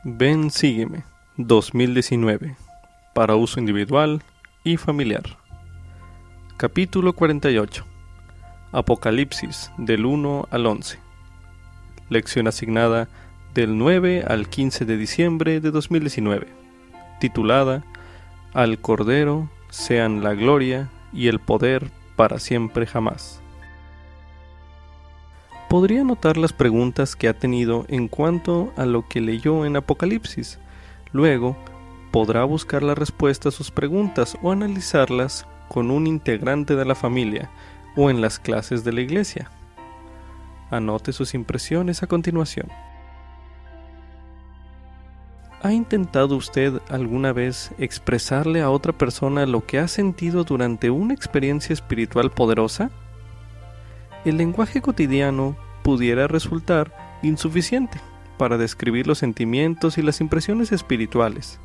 Ven, sígueme, 2019, para uso individual y familiar. Capítulo 48. Apocalipsis, del 1 al 11. Lección asignada del 9 al 15 de diciembre de 2019, titulada Al Cordero sean la gloria y el poder para siempre jamás. Podría notar las preguntas que ha tenido en cuanto a lo que leyó en Apocalipsis. Luego, podrá buscar la respuesta a sus preguntas o analizarlas con un integrante de la familia o en las clases de la iglesia. Anote sus impresiones a continuación. ¿Ha intentado usted alguna vez expresarle a otra persona lo que ha sentido durante una experiencia espiritual poderosa? El lenguaje cotidiano pudiera resultar insuficiente para describir los sentimientos y las impresiones espirituales.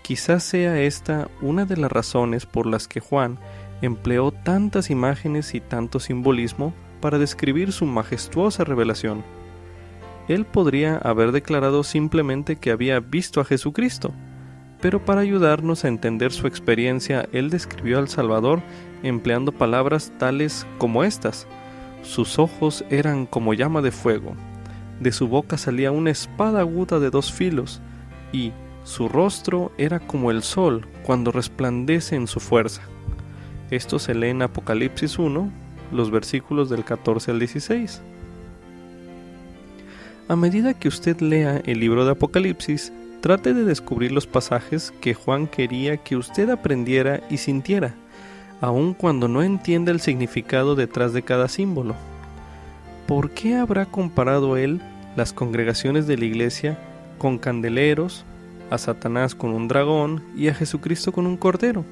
Quizás sea esta una de las razones por las que Juan empleó tantas imágenes y tanto simbolismo para describir su majestuosa revelación. Él podría haber declarado simplemente que había visto a Jesucristo, pero para ayudarnos a entender su experiencia, él describió al Salvador empleando palabras tales como estas: sus ojos eran como llama de fuego, de su boca salía una espada aguda de 2 filos, y su rostro era como el sol cuando resplandece en su fuerza. Esto se lee en Apocalipsis 1, los versículos del 14 al 16. A medida que usted lea el libro de Apocalipsis, trate de descubrir los pasajes que Juan quería que usted aprendiera y sintiera, aun cuando no entienda el significado detrás de cada símbolo. ¿Por qué habrá comparado él las congregaciones de la iglesia con candeleros, a Satanás con un dragón y a Jesucristo con un cordero?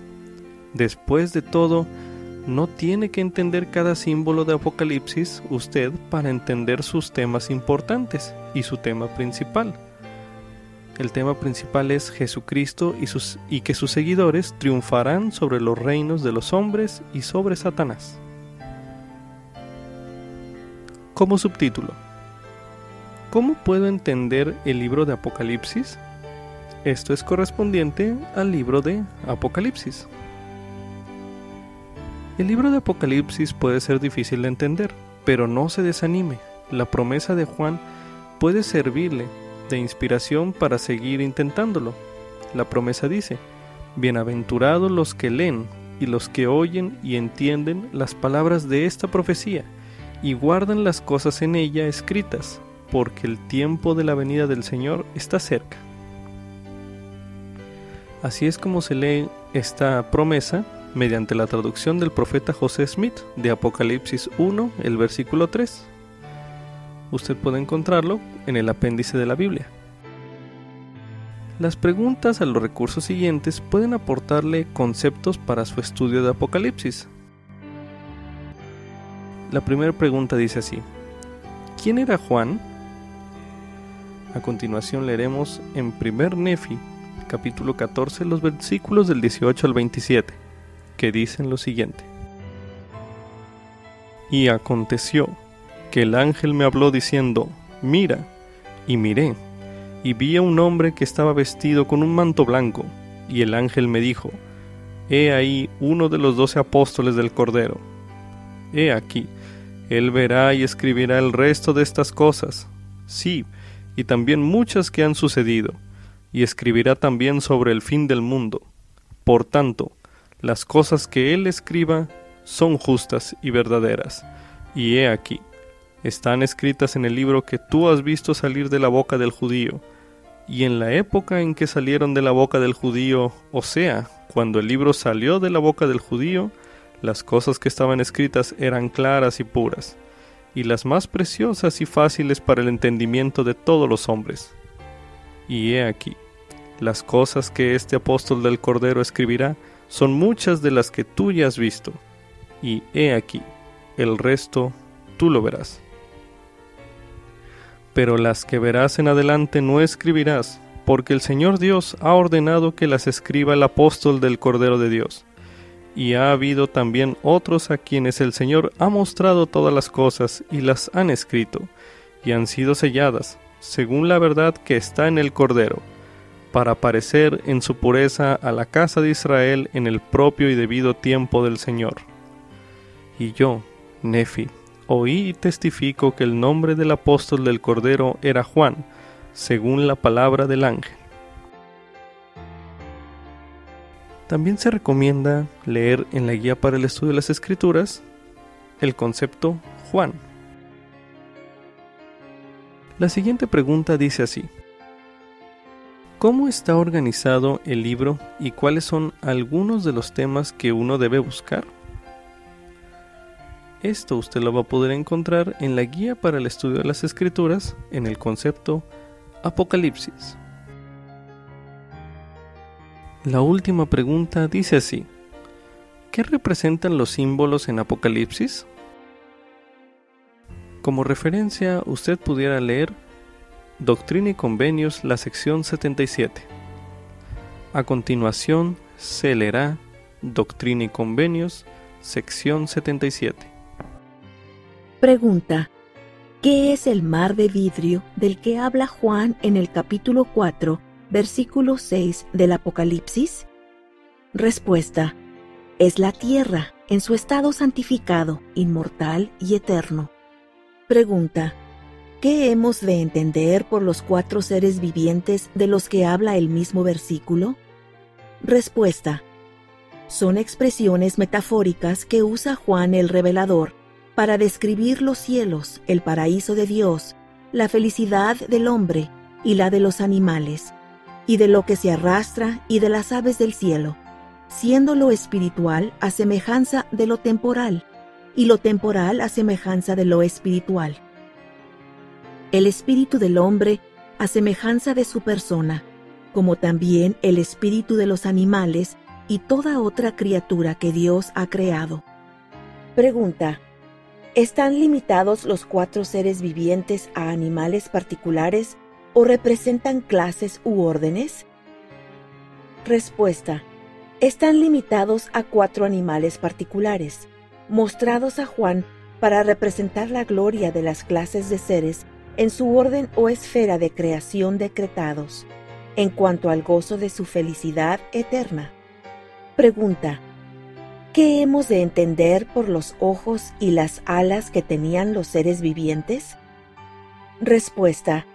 Después de todo, no tiene que entender cada símbolo de Apocalipsis usted para entender sus temas importantes y su tema principal. El tema principal es Jesucristo y que sus seguidores triunfarán sobre los reinos de los hombres y sobre Satanás. Como subtítulo: ¿cómo puedo entender el libro de Apocalipsis? Esto es correspondiente al libro de Apocalipsis. El libro de Apocalipsis puede ser difícil de entender, pero no se desanime. La promesa de Juan puede servirle de inspiración para seguir intentándolo. La promesa dice: bienaventurados los que leen y los que oyen y entienden las palabras de esta profecía y guardan las cosas en ella escritas, porque el tiempo de la venida del Señor está cerca. Así es como se lee esta promesa mediante la traducción del profeta José Smith de Apocalipsis 1, el versículo 3. Usted puede encontrarlo en el apéndice de la Biblia. Las preguntas a los recursos siguientes pueden aportarle conceptos para su estudio de Apocalipsis. La primera pregunta dice así: ¿quién era Juan? A continuación leeremos en 1 Nefi, capítulo 14, los versículos del 18 al 27, que dicen lo siguiente: Y aconteció que el ángel me habló diciendo: mira, y miré, y vi a un hombre que estaba vestido con un manto blanco, y el ángel me dijo: he ahí uno de los 12 apóstoles del Cordero. He aquí, él verá y escribirá el resto de estas cosas, sí, y también muchas que han sucedido, y escribirá también sobre el fin del mundo. Por tanto, las cosas que él escriba son justas y verdaderas, y he aquí, están escritas en el libro que tú has visto salir de la boca del judío. Y en la época en que salieron de la boca del judío, o sea, cuando el libro salió de la boca del judío, las cosas que estaban escritas eran claras y puras, y las más preciosas y fáciles para el entendimiento de todos los hombres. Y he aquí, las cosas que este apóstol del Cordero escribirá son muchas de las que tú ya has visto, y he aquí, el resto tú lo verás. Pero las que verás en adelante no escribirás, porque el Señor Dios ha ordenado que las escriba el apóstol del Cordero de Dios. Y ha habido también otros a quienes el Señor ha mostrado todas las cosas y las han escrito, y han sido selladas, según la verdad que está en el Cordero, para aparecer en su pureza a la casa de Israel en el propio y debido tiempo del Señor. Y yo, Nefi, oí y testifico que el nombre del apóstol del Cordero era Juan, según la palabra del ángel. También se recomienda leer en la guía para el estudio de las Escrituras el concepto Juan. La siguiente pregunta dice así: ¿cómo está organizado el libro y cuáles son algunos de los temas que uno debe buscar? Esto usted lo va a poder encontrar en la guía para el estudio de las Escrituras en el concepto Apocalipsis. La última pregunta dice así: ¿qué representan los símbolos en Apocalipsis? Como referencia, usted pudiera leer Doctrina y Convenios, la sección 77. A continuación, se leerá Doctrina y Convenios, sección 77. Pregunta: ¿qué es el mar de vidrio del que habla Juan en el capítulo 4, versículo 6 del Apocalipsis? Respuesta: es la tierra en su estado santificado, inmortal y eterno. Pregunta: ¿qué hemos de entender por los 4 seres vivientes de los que habla el mismo versículo? Respuesta: son expresiones metafóricas que usa Juan el Revelador para describir los cielos, el paraíso de Dios, la felicidad del hombre y la de los animales, y de lo que se arrastra y de las aves del cielo, siendo lo espiritual a semejanza de lo temporal, y lo temporal a semejanza de lo espiritual. El espíritu del hombre a semejanza de su persona, como también el espíritu de los animales y toda otra criatura que Dios ha creado. Pregunta: ¿están limitados los 4 seres vivientes a animales particulares o representan clases u órdenes? Respuesta: están limitados a 4 animales particulares, mostrados a Juan para representar la gloria de las clases de seres en su orden o esfera de creación decretados, en cuanto al gozo de su felicidad eterna. Pregunta: ¿qué hemos de entender por los ojos y las alas que tenían los seres vivientes? Respuesta: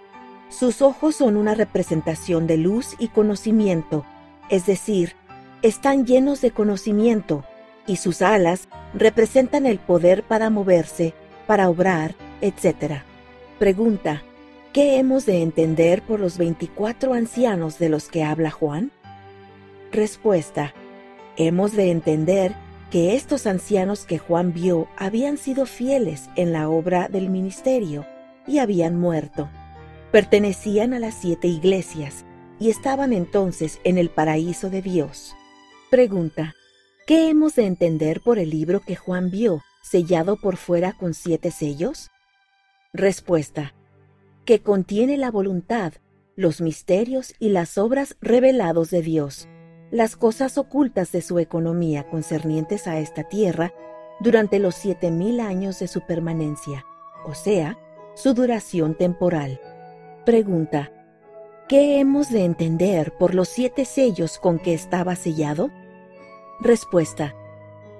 sus ojos son una representación de luz y conocimiento, es decir, están llenos de conocimiento, y sus alas representan el poder para moverse, para obrar, etc. Pregunta: ¿qué hemos de entender por los 24 ancianos de los que habla Juan? Respuesta: hemos de entender que estos ancianos que Juan vio habían sido fieles en la obra del ministerio y habían muerto. Pertenecían a las 7 iglesias y estaban entonces en el paraíso de Dios. Pregunta: ¿qué hemos de entender por el libro que Juan vio, sellado por fuera con 7 sellos? Respuesta: que contiene la voluntad, los misterios y las obras revelados de Dios, las cosas ocultas de su economía concernientes a esta tierra durante los 7000 años de su permanencia, o sea, su duración temporal. Pregunta: ¿qué hemos de entender por los 7 sellos con que estaba sellado? Respuesta: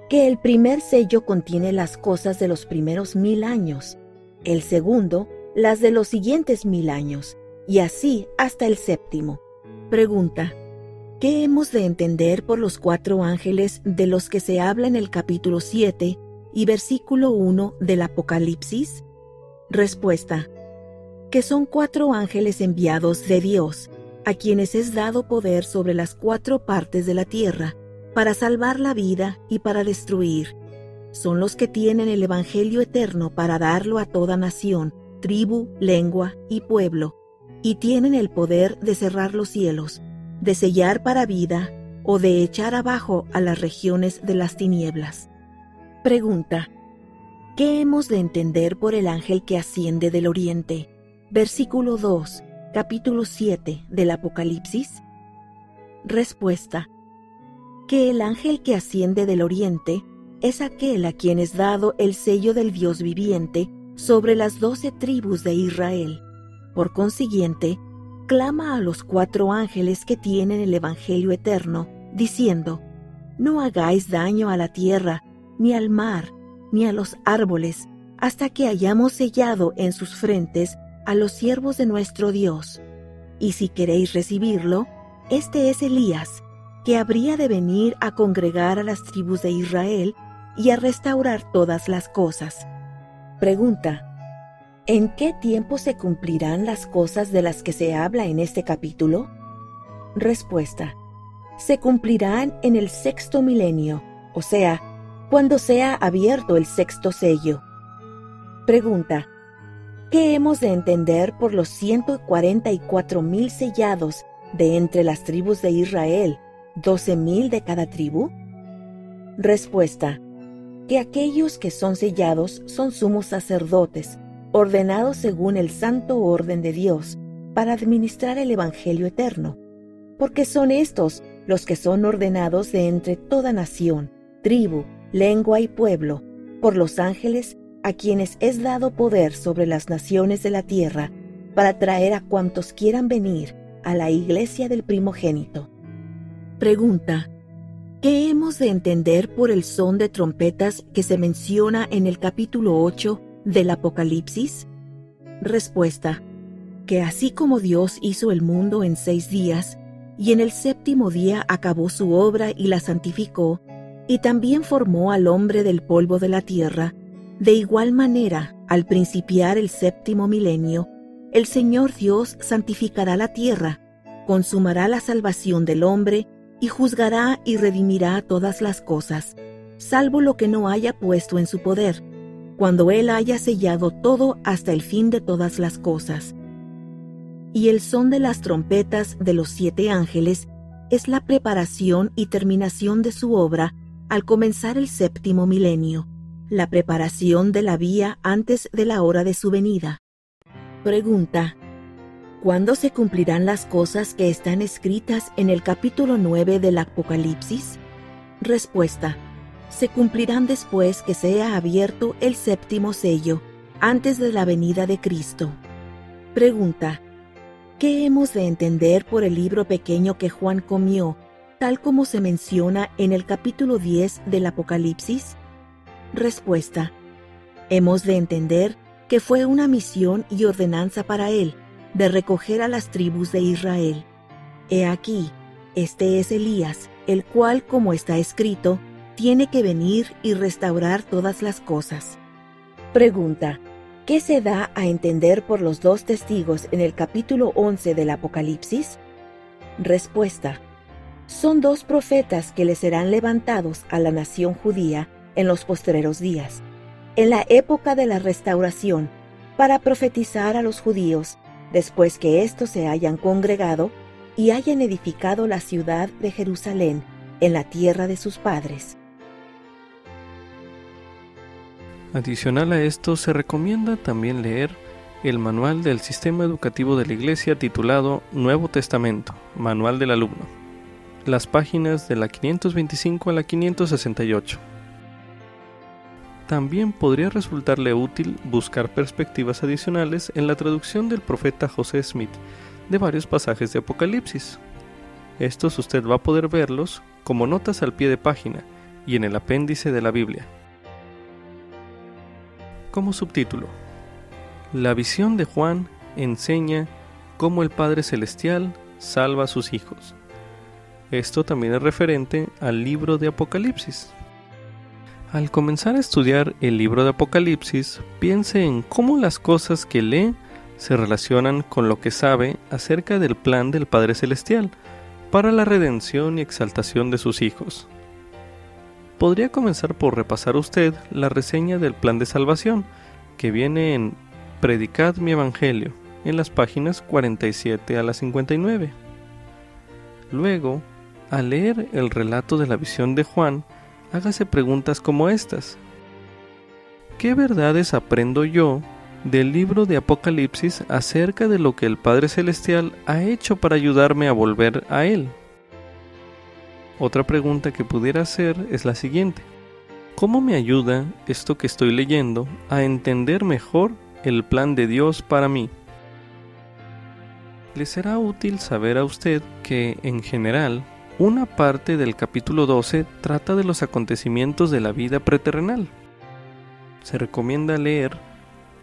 que el primer sello contiene las cosas de los primeros 1000 años, el segundo las de los siguientes 1000 años, y así hasta el 7º. Pregunta: ¿qué hemos de entender por los 4 ángeles de los que se habla en el capítulo 7 y versículo 1 del Apocalipsis? Respuesta: que son 4 ángeles enviados de Dios, a quienes es dado poder sobre las 4 partes de la tierra, para salvar la vida y para destruir. Son los que tienen el Evangelio eterno para darlo a toda nación, tribu, lengua y pueblo, y tienen el poder de cerrar los cielos, de sellar para vida o de echar abajo a las regiones de las tinieblas. Pregunta: ¿qué hemos de entender por el ángel que asciende del oriente? Versículo 2, capítulo 7 del Apocalipsis. Respuesta: que el ángel que asciende del oriente es aquel a quien es dado el sello del Dios viviente sobre las 12 tribus de Israel, por consiguiente, clama a los 4 ángeles que tienen el Evangelio eterno, diciendo: no hagáis daño a la tierra, ni al mar, ni a los árboles, hasta que hayamos sellado en sus frentes a los siervos de nuestro Dios. Y si queréis recibirlo, este es Elías, que habría de venir a congregar a las tribus de Israel y a restaurar todas las cosas. Pregunta: ¿en qué tiempo se cumplirán las cosas de las que se habla en este capítulo? Respuesta: se cumplirán en el 6º milenio, o sea, cuando sea abierto el 6º sello. Pregunta: ¿qué hemos de entender por los 144,000 sellados de entre las tribus de Israel, 12,000 de cada tribu? Respuesta: que aquellos que son sellados son sumos sacerdotes, ordenados según el santo orden de Dios, para administrar el Evangelio eterno, porque son estos los que son ordenados de entre toda nación, tribu, lengua y pueblo, por los ángeles a quienes es dado poder sobre las naciones de la tierra, para traer a cuantos quieran venir a la iglesia del primogénito. Pregunta: ¿qué hemos de entender por el son de trompetas que se menciona en el capítulo 8 del Apocalipsis? Respuesta: que así como Dios hizo el mundo en 6 días, y en el 7º día acabó su obra y la santificó, y también formó al hombre del polvo de la tierra, de igual manera, al principiar el 7º milenio, el Señor Dios santificará la tierra, consumará la salvación del hombre, y juzgará y redimirá todas las cosas, salvo lo que no haya puesto en su poder, cuando Él haya sellado todo hasta el fin de todas las cosas. Y el son de las trompetas de los 7 ángeles es la preparación y terminación de su obra al comenzar el 7º milenio, la preparación de la vía antes de la hora de su venida. Pregunta: ¿cuándo se cumplirán las cosas que están escritas en el capítulo 9 del Apocalipsis? Respuesta: se cumplirán después que sea abierto el 7º sello, antes de la venida de Cristo. Pregunta: ¿qué hemos de entender por el libro pequeño que Juan comió, tal como se menciona en el capítulo 10 del Apocalipsis? Respuesta: hemos de entender que fue una misión y ordenanza para él, de recoger a las tribus de Israel. He aquí, este es Elías, el cual, como está escrito, tiene que venir y restaurar todas las cosas. Pregunta: ¿qué se da a entender por los 2 testigos en el capítulo 11 del Apocalipsis? Respuesta: son 2 profetas que le serán levantados a la nación judía en los postreros días, en la época de la restauración, para profetizar a los judíos, después que éstos se hayan congregado y hayan edificado la ciudad de Jerusalén en la tierra de sus padres. Adicional a esto, se recomienda también leer el manual del Sistema Educativo de la Iglesia titulado Nuevo Testamento, Manual del Alumno, las páginas de la 525 a la 568. También podría resultarle útil buscar perspectivas adicionales en la traducción del profeta José Smith de varios pasajes de Apocalipsis. Estos usted va a poder verlos como notas al pie de página y en el apéndice de la Biblia. Como subtítulo: la visión de Juan enseña cómo el Padre Celestial salva a sus hijos. Esto también es referente al libro de Apocalipsis. Al comenzar a estudiar el libro de Apocalipsis, piense en cómo las cosas que lee se relacionan con lo que sabe acerca del plan del Padre Celestial para la redención y exaltación de sus hijos. Podría comenzar por repasar usted la reseña del plan de salvación, que viene en Predicad mi Evangelio, en las páginas 47 a la 59. Luego, al leer el relato de la visión de Juan, hágase preguntas como estas: ¿qué verdades aprendo yo del libro de Apocalipsis acerca de lo que el Padre Celestial ha hecho para ayudarme a volver a Él? Otra pregunta que pudiera hacer es la siguiente: ¿cómo me ayuda esto que estoy leyendo a entender mejor el plan de Dios para mí? Le será útil saber a usted que, en general, una parte del capítulo 12 trata de los acontecimientos de la vida preterrenal. Se recomienda leer,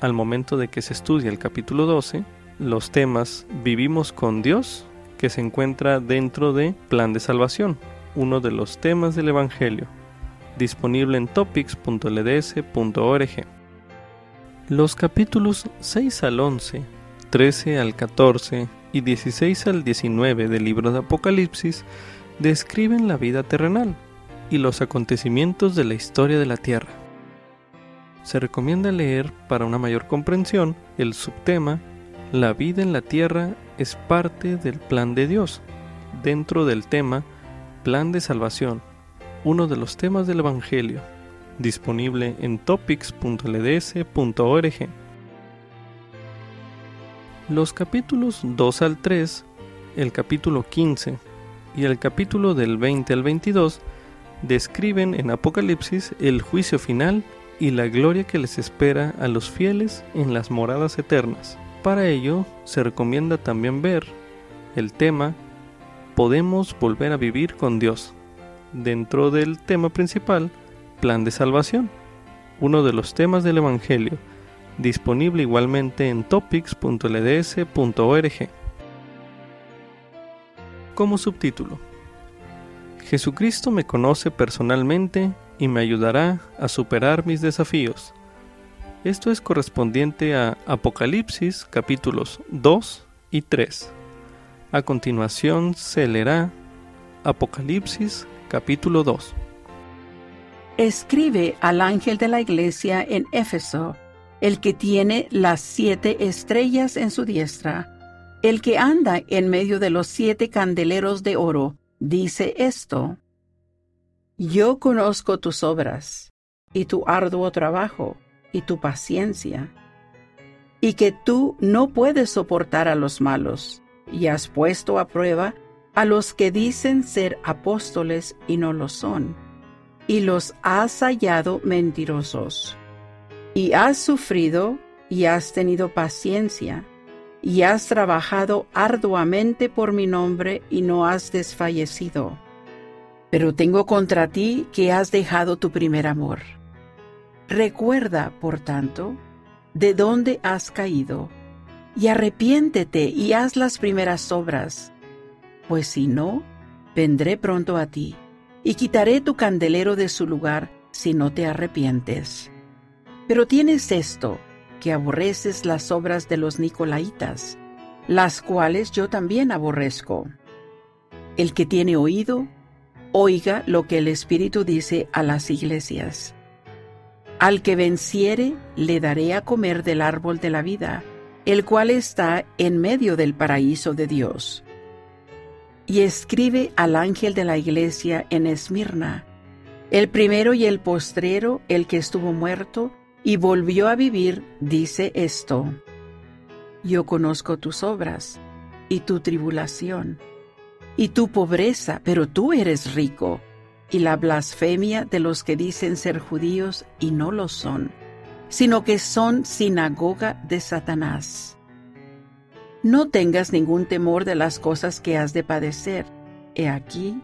al momento de que se estudia el capítulo 12, los temas Vivimos con Dios, que se encuentra dentro de Plan de Salvación, uno de los temas del Evangelio, disponible en topics.lds.org. Los capítulos 6 al 11, 13 al 14 y 16 al 19 del libro de Apocalipsis describen la vida terrenal y los acontecimientos de la historia de la Tierra. Se recomienda leer, para una mayor comprensión, el subtema La vida en la Tierra es parte del plan de Dios, dentro del tema Plan de Salvación, uno de los temas del Evangelio, disponible en topics.lds.org. Los capítulos 2 al 3, el capítulo 15 y el capítulo del 20 al 22 describen en Apocalipsis el juicio final y la gloria que les espera a los fieles en las moradas eternas. Para ello, se recomienda también ver el tema Podemos volver a vivir con Dios, dentro del tema principal, Plan de Salvación, uno de los temas del Evangelio, disponible igualmente en topics.lds.org. Como subtítulo: Jesucristo me conoce personalmente y me ayudará a superar mis desafíos. Esto es correspondiente a Apocalipsis capítulos 2 y 3. A continuación se leerá Apocalipsis capítulo 2. Escribe al ángel de la iglesia en Éfeso, el que tiene las 7 estrellas en su diestra, el que anda en medio de los 7 candeleros de oro, dice esto: Yo conozco tus obras, y tu arduo trabajo, y tu paciencia, y que tú no puedes soportar a los malos, y has puesto a prueba a los que dicen ser apóstoles y no lo son, y los has hallado mentirosos. Y has sufrido, y has tenido paciencia, y has trabajado arduamente por mi nombre, y no has desfallecido. Pero tengo contra ti que has dejado tu primer amor. Recuerda, por tanto, de dónde has caído, y arrepiéntete y haz las primeras obras, pues si no, vendré pronto a ti, y quitaré tu candelero de su lugar si no te arrepientes. Pero tienes esto, que aborreces las obras de los nicolaitas, las cuales yo también aborrezco. El que tiene oído, oiga lo que el Espíritu dice a las iglesias. Al que venciere, le daré a comer del árbol de la vida, el cual está en medio del paraíso de Dios. Y escribe al ángel de la iglesia en Esmirna, el primero y el postrero, el que estuvo muerto y volvió a vivir, dice esto: Yo conozco tus obras, y tu tribulación, y tu pobreza, pero tú eres rico, y la blasfemia de los que dicen ser judíos y no lo son, sino que son sinagoga de Satanás. No tengas ningún temor de las cosas que has de padecer. He aquí,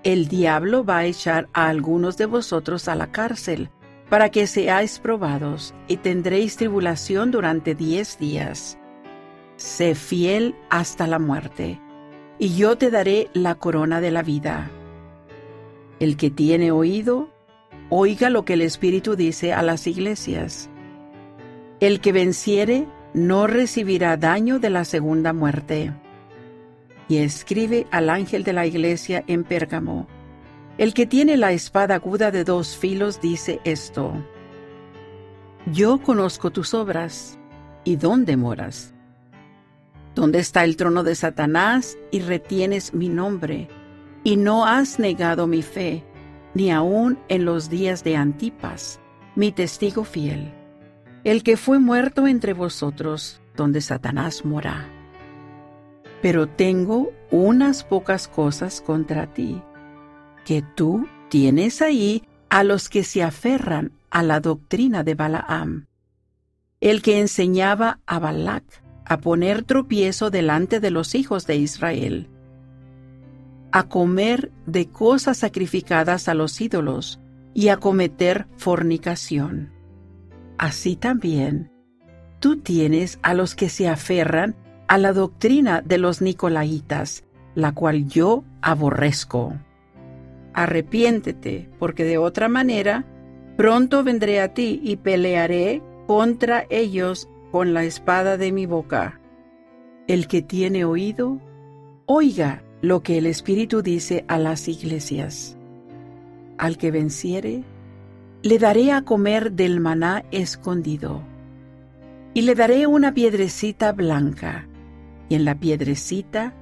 el diablo va a echar a algunos de vosotros a la cárcel, para que seáis probados, y tendréis tribulación durante 10 días. Sé fiel hasta la muerte, y yo te daré la corona de la vida. El que tiene oído, oiga lo que el Espíritu dice a las iglesias. El que venciere no recibirá daño de la segunda muerte. Y escribe al ángel de la iglesia en Pérgamo, el que tiene la espada aguda de 2 filos dice esto: Yo conozco tus obras, y dónde moras. ¿Dónde está el trono de Satanás, y retienes mi nombre, y no has negado mi fe, ni aun en los días de Antipas, mi testigo fiel, el que fue muerto entre vosotros, donde Satanás mora? Pero tengo unas pocas cosas contra ti, que tú tienes ahí a los que se aferran a la doctrina de Balaam, el que enseñaba a Balac a poner tropiezo delante de los hijos de Israel, a comer de cosas sacrificadas a los ídolos y a cometer fornicación. Así también, tú tienes a los que se aferran a la doctrina de los nicolaítas, la cual yo aborrezco. Arrepiéntete, porque de otra manera pronto vendré a ti y pelearé contra ellos con la espada de mi boca. El que tiene oído, oiga lo que el Espíritu dice a las iglesias. Al que venciere, le daré a comer del maná escondido, y le daré una piedrecita blanca, y en la piedrecita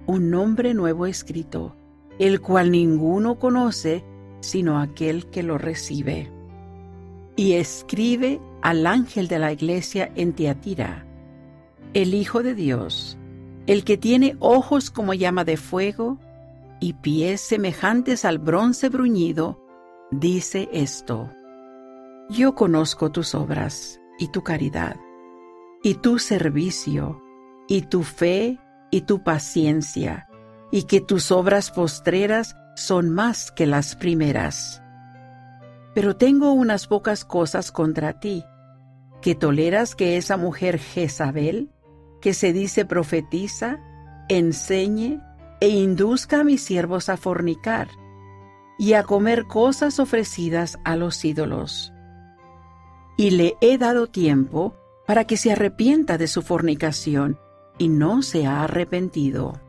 un nombre nuevo escrito, el cual ninguno conoce sino aquel que lo recibe. Y escribe al ángel de la iglesia en Tiatira, el Hijo de Dios, el que tiene ojos como llama de fuego y pies semejantes al bronce bruñido, dice esto: Yo conozco tus obras y tu caridad, y tu servicio, y tu fe, y tu paciencia, y que tus obras postreras son más que las primeras. Pero tengo unas pocas cosas contra ti, que toleras que esa mujer Jezabel, que se dice profetiza, enseñe e induzca a mis siervos a fornicar y a comer cosas ofrecidas a los ídolos. Y le he dado tiempo para que se arrepienta de su fornicación, y no se ha arrepentido.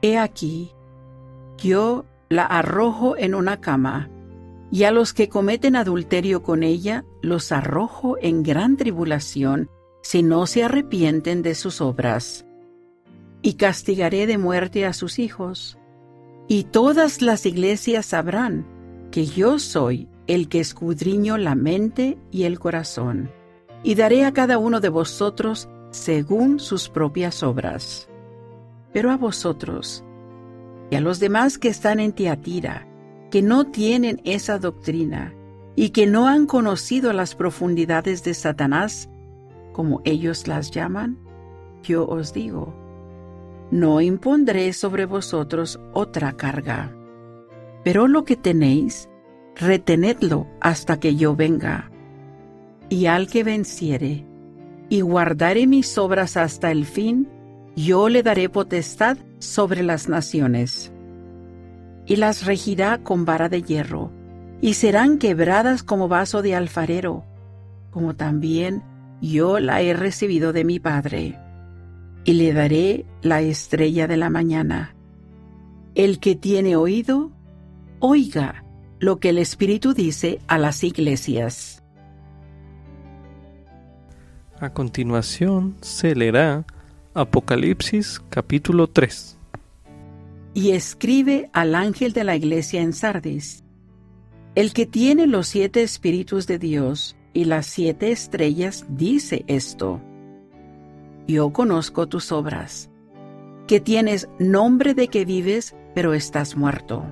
He aquí, yo la arrojo en una cama, y a los que cometen adulterio con ella los arrojo en gran tribulación, si no se arrepienten de sus obras. Y castigaré de muerte a sus hijos, y todas las iglesias sabrán que yo soy el que escudriño la mente y el corazón, y daré a cada uno de vosotros según sus propias obras. Pero a vosotros, y a los demás que están en Tiatira, que no tienen esa doctrina, y que no han conocido las profundidades de Satanás, como ellos las llaman, yo os digo, no impondré sobre vosotros otra carga. Pero lo que tenéis, retenedlo hasta que yo venga. Y al que venciere, y guardare mis obras hasta el fin, yo le daré potestad sobre las naciones. Y las regirá con vara de hierro, y serán quebradas como vaso de alfarero, como también yo la he recibido de mi Padre. Y le daré la estrella de la mañana. El que tiene oído, oiga lo que el Espíritu dice a las iglesias. A continuación se leerá Apocalipsis capítulo 3. Y escribe al ángel de la iglesia en Sardis: El que tiene los 7 espíritus de Dios y las 7 estrellas dice esto: Yo conozco tus obras, que tienes nombre de que vives, pero estás muerto.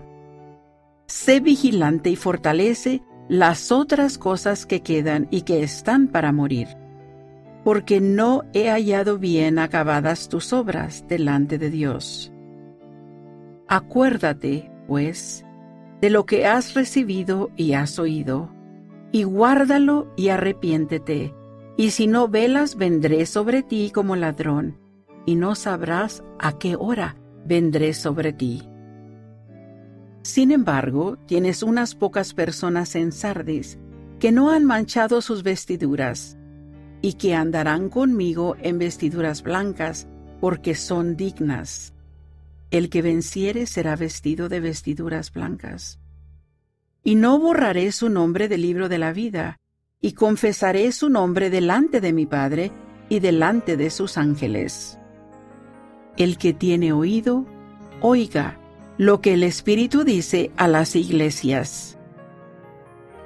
Sé vigilante y fortalece las otras cosas que quedan y que están para morir, porque no he hallado bien acabadas tus obras delante de Dios. Acuérdate, pues, de lo que has recibido y has oído, y guárdalo y arrepiéntete, y si no velas vendré sobre ti como ladrón, y no sabrás a qué hora vendré sobre ti. Sin embargo, tienes unas pocas personas en Sardis que no han manchado sus vestiduras, y que andarán conmigo en vestiduras blancas, porque son dignas. El que venciere será vestido de vestiduras blancas. Y no borraré su nombre del libro de la vida, y confesaré su nombre delante de mi Padre y delante de sus ángeles. El que tiene oído, oiga lo que el Espíritu dice a las iglesias.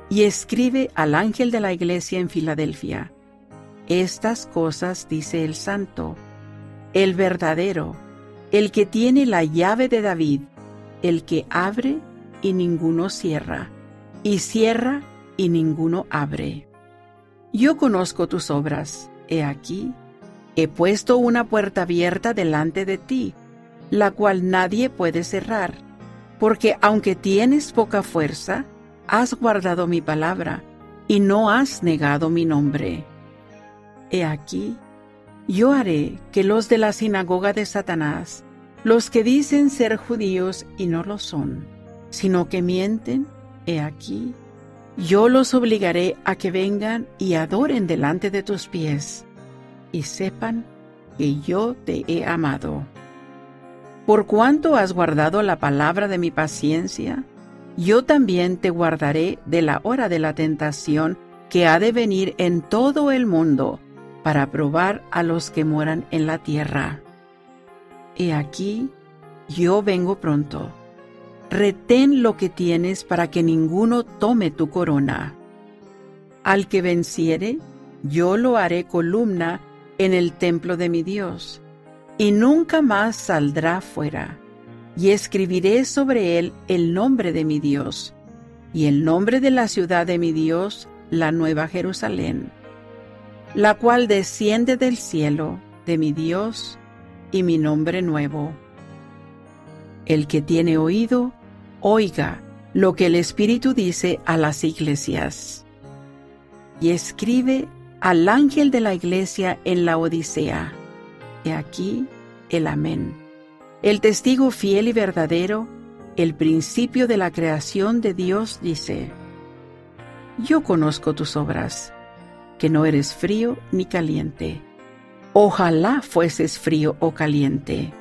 Y escribe al ángel de la iglesia en Filadelfia: Estas cosas dice el Santo, el verdadero, el que tiene la llave de David, el que abre y ninguno cierra, y cierra y ninguno abre. Yo conozco tus obras, he aquí, He puesto una puerta abierta delante de ti, la cual nadie puede cerrar, porque aunque tienes poca fuerza, has guardado mi palabra y no has negado mi nombre. He aquí, yo haré que los de la sinagoga de Satanás, los que dicen ser judíos y no lo son, sino que mienten, he aquí, yo los obligaré a que vengan y adoren delante de tus pies, y sepan que yo te he amado. Por cuanto has guardado la palabra de mi paciencia, yo también te guardaré de la hora de la tentación que ha de venir en todo el mundo para probar a los que moran en la tierra. He aquí, yo vengo pronto. Retén lo que tienes para que ninguno tome tu corona. Al que venciere, yo lo haré columna en el templo de mi Dios, y nunca más saldrá fuera. Y escribiré sobre él el nombre de mi Dios, y el nombre de la ciudad de mi Dios, la Nueva Jerusalén, la cual desciende del cielo de mi Dios, y mi nombre nuevo. El que tiene oído, oiga lo que el Espíritu dice a las iglesias. Y escribe al ángel de la iglesia en la Odisea. He aquí el Amén, el testigo fiel y verdadero, el principio de la creación de Dios, dice: Yo conozco tus obras, que no eres frío ni caliente. Ojalá fueses frío o caliente.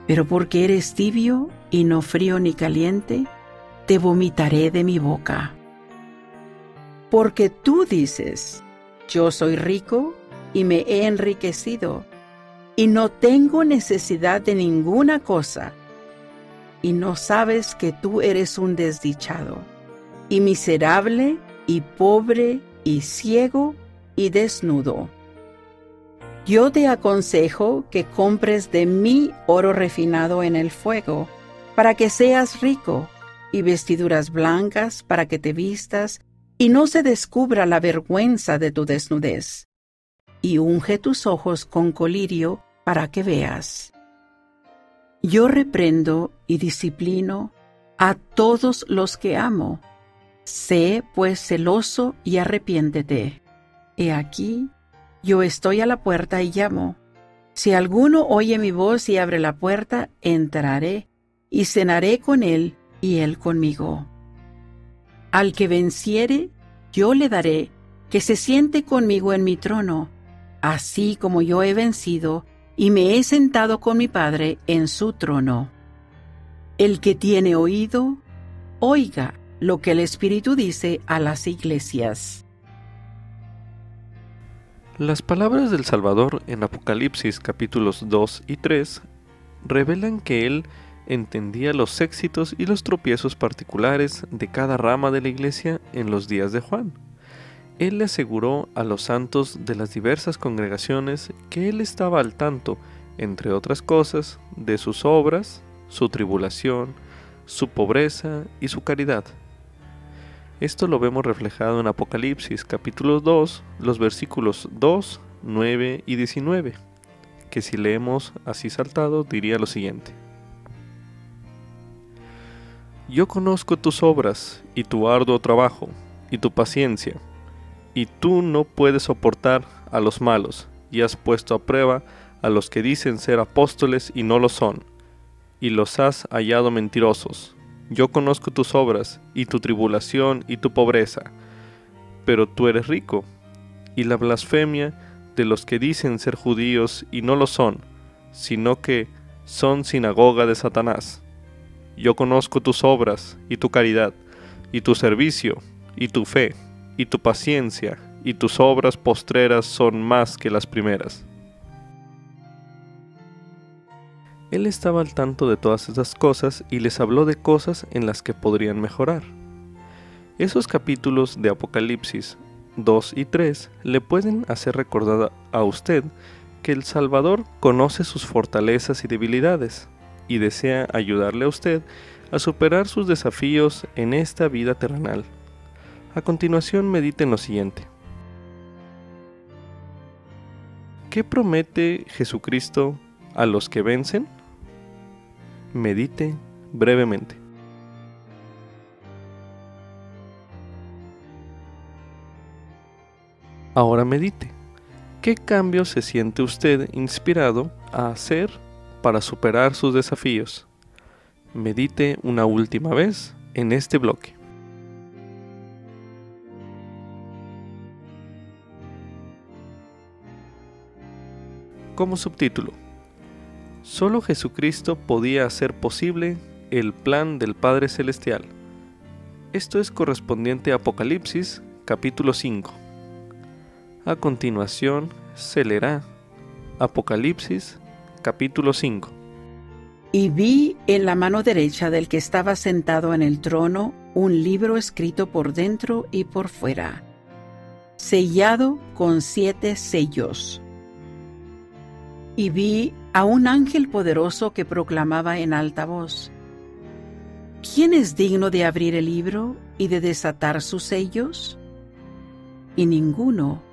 Pero porque eres tibio y no frío ni caliente, te vomitaré de mi boca. Porque tú dices: Yo soy rico y me he enriquecido, y no tengo necesidad de ninguna cosa, y no sabes que tú eres un desdichado, y miserable, y pobre, y ciego, y desnudo. Yo te aconsejo que compres de mí oro refinado en el fuego, para que seas rico, y vestiduras blancas para que te vistas, y no se descubra la vergüenza de tu desnudez. Y unge tus ojos con colirio para que veas. Yo reprendo y disciplino a todos los que amo. Sé, pues, celoso y arrepiéntete. He aquí, yo estoy a la puerta y llamo. Si alguno oye mi voz y abre la puerta, entraré y cenaré con él y él conmigo. Al que venciere, yo le daré que se siente conmigo en mi trono, así como yo he vencido y me he sentado con mi Padre en su trono. El que tiene oído, oiga lo que el Espíritu dice a las iglesias. Las palabras del Salvador en Apocalipsis capítulos 2 y 3 revelan que Él entendía los éxitos y los tropiezos particulares de cada rama de la iglesia en los días de Juan. Él le aseguró a los santos de las diversas congregaciones que Él estaba al tanto, entre otras cosas, de sus obras, su tribulación, su pobreza y su caridad. Esto lo vemos reflejado en Apocalipsis capítulo 2, los versículos 2, 9 y 19, que si leemos así saltado diría lo siguiente: Yo conozco tus obras y tu arduo trabajo y tu paciencia, y tú no puedes soportar a los malos, y has puesto a prueba a los que dicen ser apóstoles y no lo son, y los has hallado mentirosos. Yo conozco tus obras, y tu tribulación y tu pobreza, pero tú eres rico, y la blasfemia de los que dicen ser judíos y no lo son, sino que son sinagoga de Satanás. Yo conozco tus obras, y tu caridad, y tu servicio, y tu fe, y tu paciencia, y tus obras postreras son más que las primeras. Él estaba al tanto de todas estas cosas y les habló de cosas en las que podrían mejorar. Esos capítulos de Apocalipsis 2 y 3 le pueden hacer recordar a usted que el Salvador conoce sus fortalezas y debilidades y desea ayudarle a usted a superar sus desafíos en esta vida terrenal. A continuación medite en lo siguiente. ¿qué promete Jesucristo a los que vencen? Medite brevemente. Ahora medite. ¿Qué cambio se siente usted inspirado a hacer para superar sus desafíos? Medite una última vez en este bloque. Como subtítulo: solo Jesucristo podía hacer posible el plan del Padre Celestial. Esto es correspondiente a Apocalipsis, capítulo 5. A continuación se leerá Apocalipsis, capítulo 5. Y vi en la mano derecha del que estaba sentado en el trono un libro escrito por dentro y por fuera, sellado con 7 sellos. Y vi a un ángel poderoso que proclamaba en alta voz: ¿quién es digno de abrir el libro y de desatar sus sellos? Y ninguno,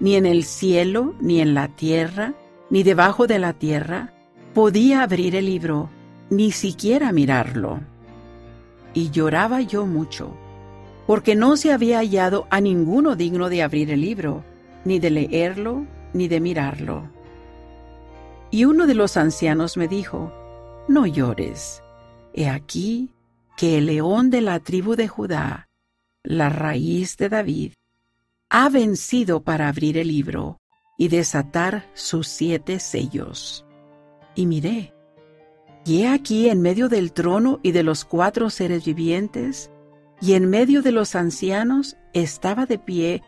ni en el cielo, ni en la tierra, ni debajo de la tierra, podía abrir el libro, ni siquiera mirarlo. Y lloraba yo mucho, porque no se había hallado a ninguno digno de abrir el libro, ni de leerlo, ni de mirarlo. Y uno de los ancianos me dijo: no llores. He aquí que el león de la tribu de Judá, la raíz de David, ha vencido para abrir el libro y desatar sus 7 sellos. Y miré, y he aquí en medio del trono y de los 4 seres vivientes, y en medio de los ancianos estaba de pie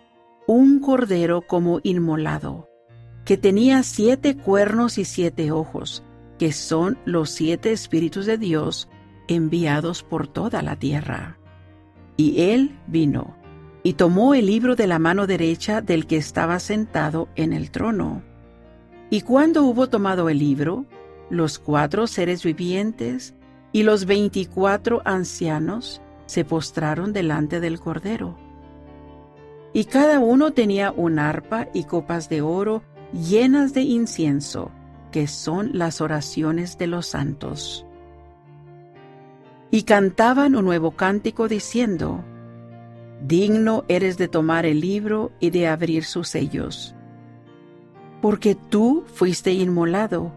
un cordero como inmolado, que tenía 7 cuernos y 7 ojos, que son los 7 espíritus de Dios enviados por toda la tierra. Y él vino y tomó el libro de la mano derecha del que estaba sentado en el trono. Y cuando hubo tomado el libro, los 4 seres vivientes y los 24 ancianos se postraron delante del Cordero. Y cada uno tenía un arpa y copas de oro llenas de incienso, que son las oraciones de los santos. Y cantaban un nuevo cántico diciendo: digno eres de tomar el libro y de abrir sus sellos. Porque tú fuiste inmolado,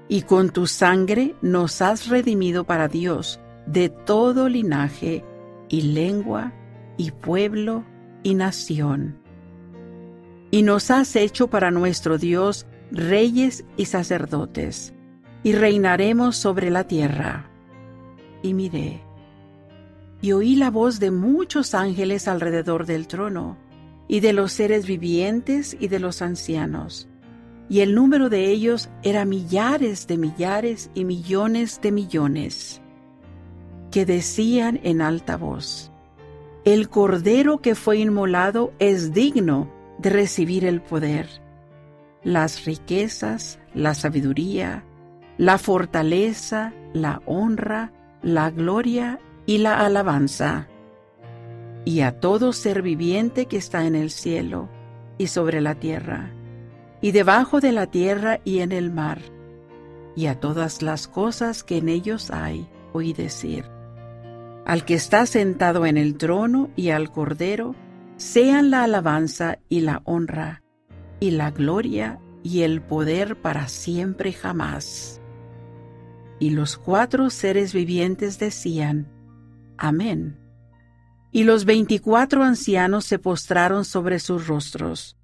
y con tu sangre nos has redimido para Dios de todo linaje, y lengua, y pueblo, y nación. Y nos has hecho para nuestro Dios reyes y sacerdotes, y reinaremos sobre la tierra. Y miré, y oí la voz de muchos ángeles alrededor del trono, y de los seres vivientes y de los ancianos, y el número de ellos era millares de millares y millones de millones, que decían en alta voz: el Cordero que fue inmolado es digno de recibir el poder, las riquezas, la sabiduría, la fortaleza, la honra, la gloria y la alabanza. Y a todo ser viviente que está en el cielo y sobre la tierra, y debajo de la tierra y en el mar, y a todas las cosas que en ellos hay, oí decir: al que está sentado en el trono y al Cordero, sean la alabanza y la honra, y la gloria y el poder para siempre jamás. Y los 4 seres vivientes decían: amén. Y los 24 ancianos se postraron sobre sus rostros,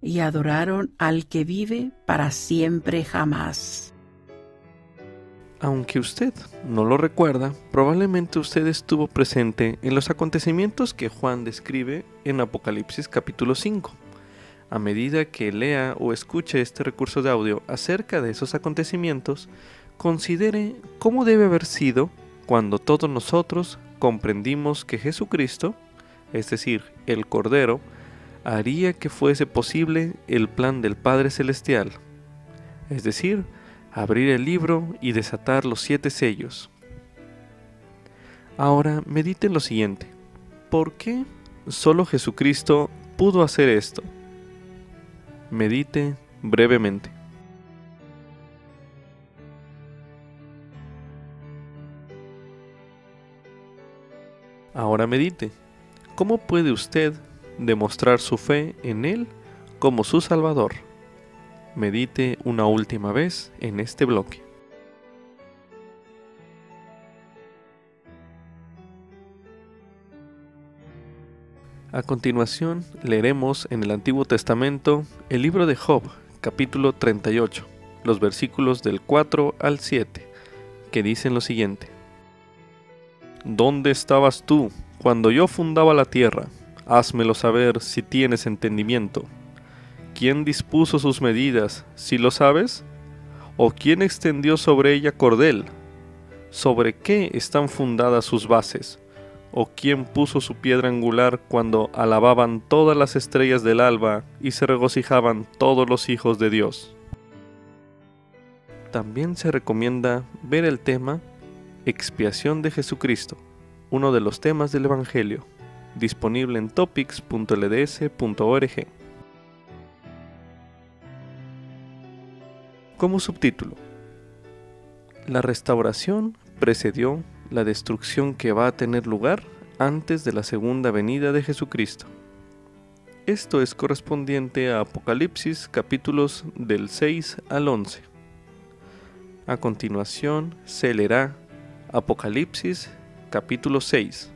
y adoraron al que vive para siempre jamás. Aunque usted no lo recuerda, probablemente usted estuvo presente en los acontecimientos que Juan describe en Apocalipsis capítulo 5. A medida que lea o escuche este recurso de audio acerca de esos acontecimientos, considere cómo debe haber sido cuando todos nosotros comprendimos que Jesucristo, es decir, el Cordero, haría que fuese posible el plan del Padre Celestial, es decir, abrir el libro y desatar los 7 sellos. Ahora medite en lo siguiente: ¿por qué solo Jesucristo pudo hacer esto? Medite brevemente. Ahora medite, ¿cómo puede usted demostrar su fe en Él como su Salvador? Medite una última vez en este bloque. A continuación, leeremos en el Antiguo Testamento el libro de Job, capítulo 38, los versículos del 4 al 7, que dicen lo siguiente. ¿Dónde estabas tú cuando yo fundaba la tierra? Házmelo saber si tienes entendimiento. ¿Quién dispuso sus medidas, si lo sabes? ¿O quién extendió sobre ella cordel? ¿Sobre qué están fundadas sus bases? ¿O quién puso su piedra angular cuando alababan todas las estrellas del alba y se regocijaban todos los hijos de Dios? También se recomienda ver el tema Expiación de Jesucristo, uno de los temas del Evangelio, disponible en topics.lds.org. Como subtítulo, la restauración precedió la destrucción que va a tener lugar antes de la segunda venida de Jesucristo. Esto es correspondiente a Apocalipsis capítulos del 6 al 11. A continuación se leerá Apocalipsis capítulo 6.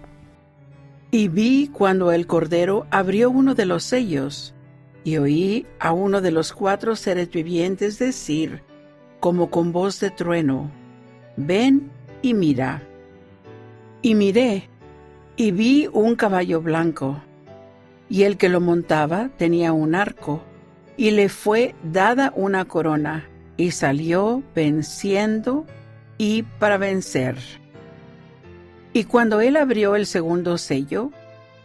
Y vi cuando el Cordero abrió uno de los sellos, y oí a uno de los 4 seres vivientes decir, como con voz de trueno, ven y mira. Y miré, y vi un caballo blanco, y el que lo montaba tenía un arco, y le fue dada una corona, y salió venciendo y para vencer. Y cuando él abrió el segundo sello,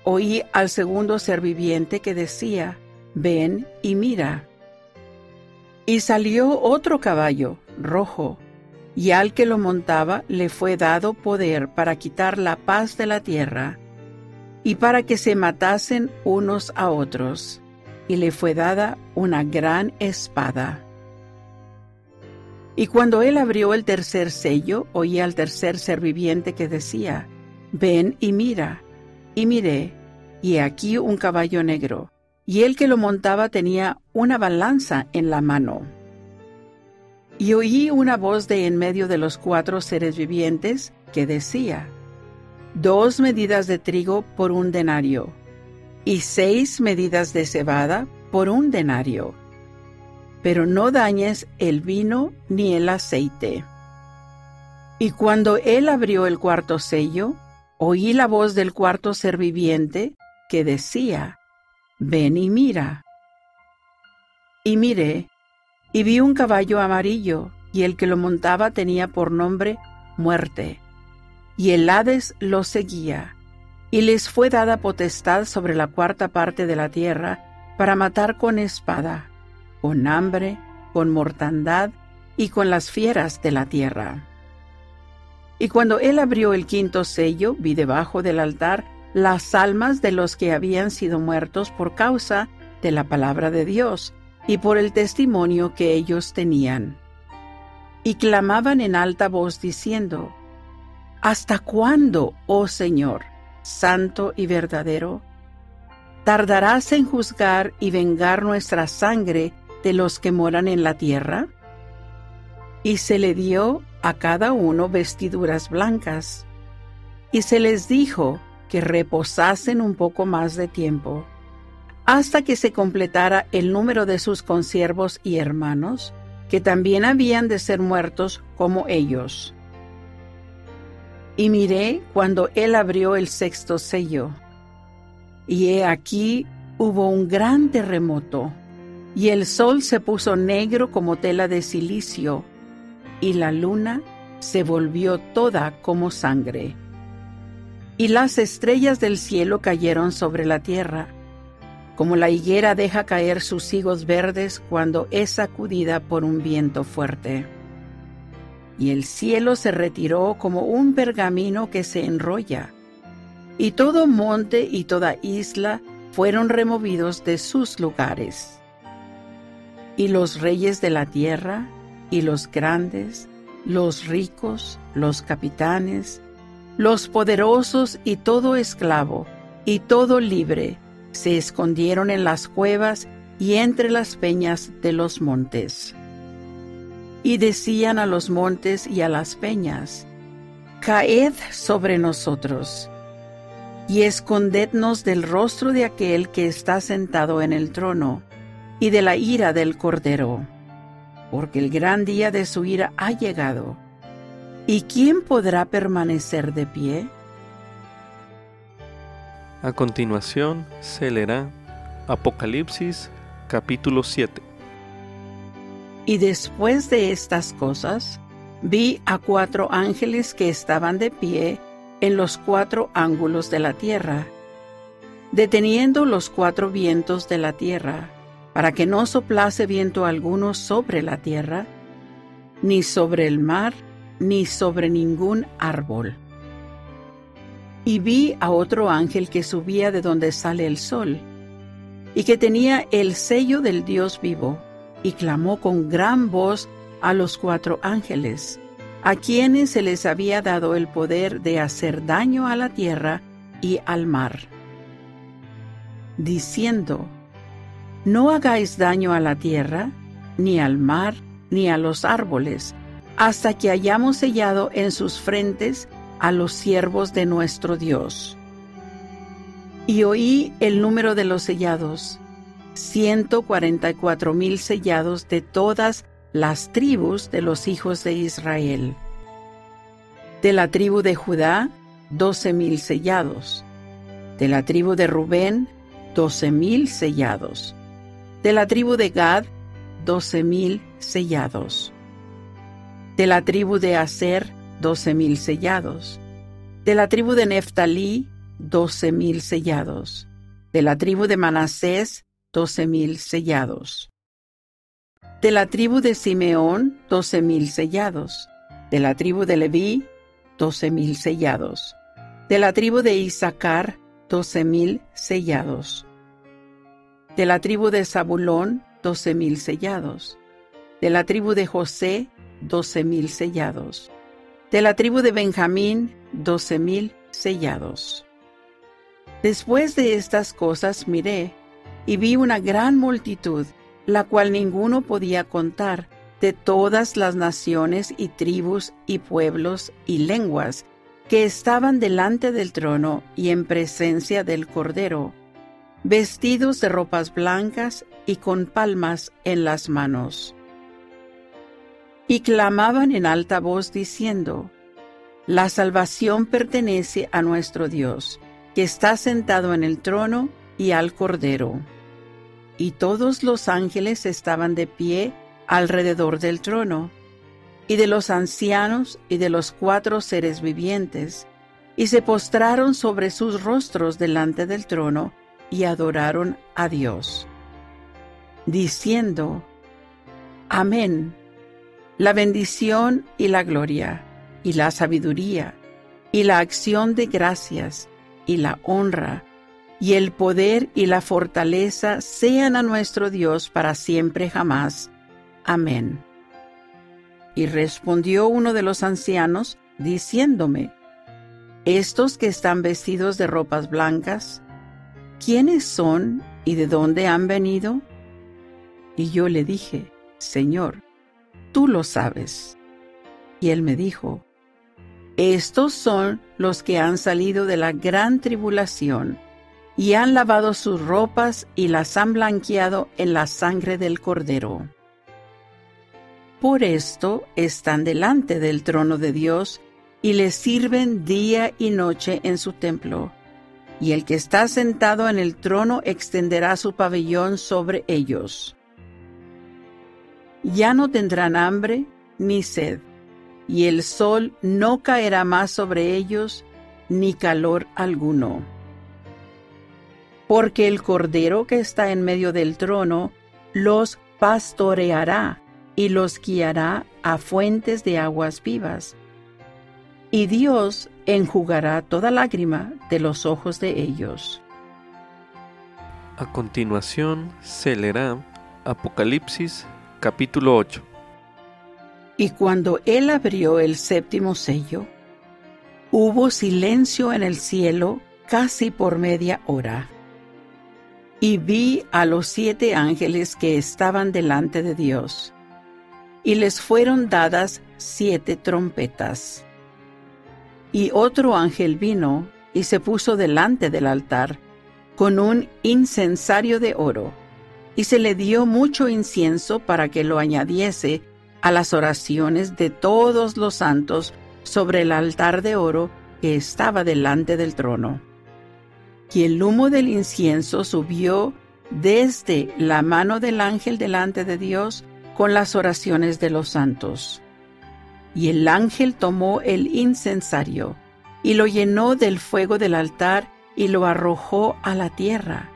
oí al segundo ser viviente que decía, ven y mira. Y salió otro caballo, rojo, y al que lo montaba le fue dado poder para quitar la paz de la tierra, y para que se matasen unos a otros, y le fue dada una gran espada. Y cuando él abrió el tercer sello, oí al tercer ser viviente que decía, ven y mira. Y miré, y aquí un caballo negro, y el que lo montaba tenía una balanza en la mano. Y oí una voz de en medio de los 4 seres vivientes que decía, 2 medidas de trigo por 1 denario, y 6 medidas de cebada por 1 denario. Pero no dañes el vino ni el aceite. Y cuando él abrió el cuarto sello, oí la voz del cuarto ser viviente que decía, ven y mira. Y miré, y vi un caballo amarillo, y el que lo montaba tenía por nombre Muerte, y el Hades lo seguía, y les fue dada potestad sobre la 4ª parte de la tierra para matar con espada, con hambre, con mortandad y con las fieras de la tierra. Y cuando él abrió el 5º sello, vi debajo del altar las almas de los que habían sido muertos por causa de la palabra de Dios y por el testimonio que ellos tenían. Y clamaban en alta voz diciendo, ¿hasta cuándo, oh Señor, santo y verdadero? ¿Tardarás en juzgar y vengar nuestra sangre de los que moran en la tierra? Y se le dio a cada uno vestiduras blancas, y se les dijo que reposasen un poco más de tiempo, hasta que se completara el número de sus consiervos y hermanos, que también habían de ser muertos como ellos. Y miré cuando él abrió el 6º sello, y he aquí hubo un gran terremoto, y el sol se puso negro como tela de cilicio, y la luna se volvió toda como sangre. Y las estrellas del cielo cayeron sobre la tierra, como la higuera deja caer sus higos verdes cuando es sacudida por un viento fuerte. Y el cielo se retiró como un pergamino que se enrolla, y todo monte y toda isla fueron removidos de sus lugares. y los reyes de la tierra, y los grandes, los ricos, los capitanes, los poderosos y todo esclavo, y todo libre, se escondieron en las cuevas y entre las peñas de los montes. Y decían a los montes y a las peñas: Caed sobre nosotros, y escondednos del rostro de aquel que está sentado en el trono, y de la ira del Cordero, porque el gran día de su ira ha llegado. ¿Y quién podrá permanecer de pie? A continuación se leerá Apocalipsis capítulo 7. Y después de estas cosas, vi a 4 ángeles que estaban de pie en los 4 ángulos de la tierra, deteniendo los 4 vientos de la tierra, para que no soplase viento alguno sobre la tierra, ni sobre el mar, ni sobre ningún árbol. Y vi a otro ángel que subía de donde sale el sol, y que tenía el sello del Dios vivo, y clamó con gran voz a los 4 ángeles, a quienes se les había dado el poder de hacer daño a la tierra y al mar, diciendo: No hagáis daño a la tierra, ni al mar, ni a los árboles, hasta que hayamos sellado en sus frentes a los siervos de nuestro Dios. Y oí el número de los sellados: 144,000 sellados de todas las tribus de los hijos de Israel. De la tribu de Judá, 12,000 sellados. De la tribu de Rubén, 12,000 sellados. De la tribu de Gad, 12,000 sellados. De la tribu de Aser, 12,000 sellados. De la tribu de Neftalí, 12,000 sellados. De la tribu de Manasés, 12,000 sellados. De la tribu de Simeón, 12,000 sellados. De la tribu de Leví, 12,000 sellados. De la tribu de Isaacar, 12,000 sellados. De la tribu de Zabulón, 12,000 sellados. De la tribu de José, 12,000 sellados. De la tribu de Benjamín, 12,000 sellados. Después de estas cosas miré, y vi una gran multitud, la cual ninguno podía contar, de todas las naciones y tribus y pueblos y lenguas, que estaban delante del trono y en presencia del Cordero, vestidos de ropas blancas y con palmas en las manos. Y clamaban en alta voz diciendo: La salvación pertenece a nuestro Dios, que está sentado en el trono y al Cordero. Y todos los ángeles estaban de pie alrededor del trono, y de los ancianos y de los 4 seres vivientes, y se postraron sobre sus rostros delante del trono, y adoraron a Dios, diciendo: Amén. La bendición y la gloria, y la sabiduría, y la acción de gracias, y la honra, y el poder y la fortaleza sean a nuestro Dios para siempre jamás. Amén. Y respondió uno de los ancianos, diciéndome: Estos que están vestidos de ropas blancas, ¿quiénes son y de dónde han venido? Y yo le dije: Señor, tú lo sabes. Y él me dijo: Estos son los que han salido de la gran tribulación, y han lavado sus ropas y las han blanqueado en la sangre del Cordero. Por esto están delante del trono de Dios, y le sirven día y noche en su templo. Y el que está sentado en el trono extenderá su pabellón sobre ellos. Ya no tendrán hambre ni sed, y el sol no caerá más sobre ellos, ni calor alguno. Porque el Cordero que está en medio del trono los pastoreará y los guiará a fuentes de aguas vivas. Y Dios enjugará toda lágrima de los ojos de ellos. A continuación se leerá Apocalipsis capítulo 8. Y cuando él abrió el séptimo sello, hubo silencio en el cielo casi por media hora. Y vi a los 7 ángeles que estaban delante de Dios, y les fueron dadas 7 trompetas. Y otro ángel vino y se puso delante del altar con un incensario de oro, y se le dio mucho incienso para que lo añadiese a las oraciones de todos los santos sobre el altar de oro que estaba delante del trono. Y el humo del incienso subió desde la mano del ángel delante de Dios con las oraciones de los santos. Y el ángel tomó el incensario y lo llenó del fuego del altar y lo arrojó a la tierra.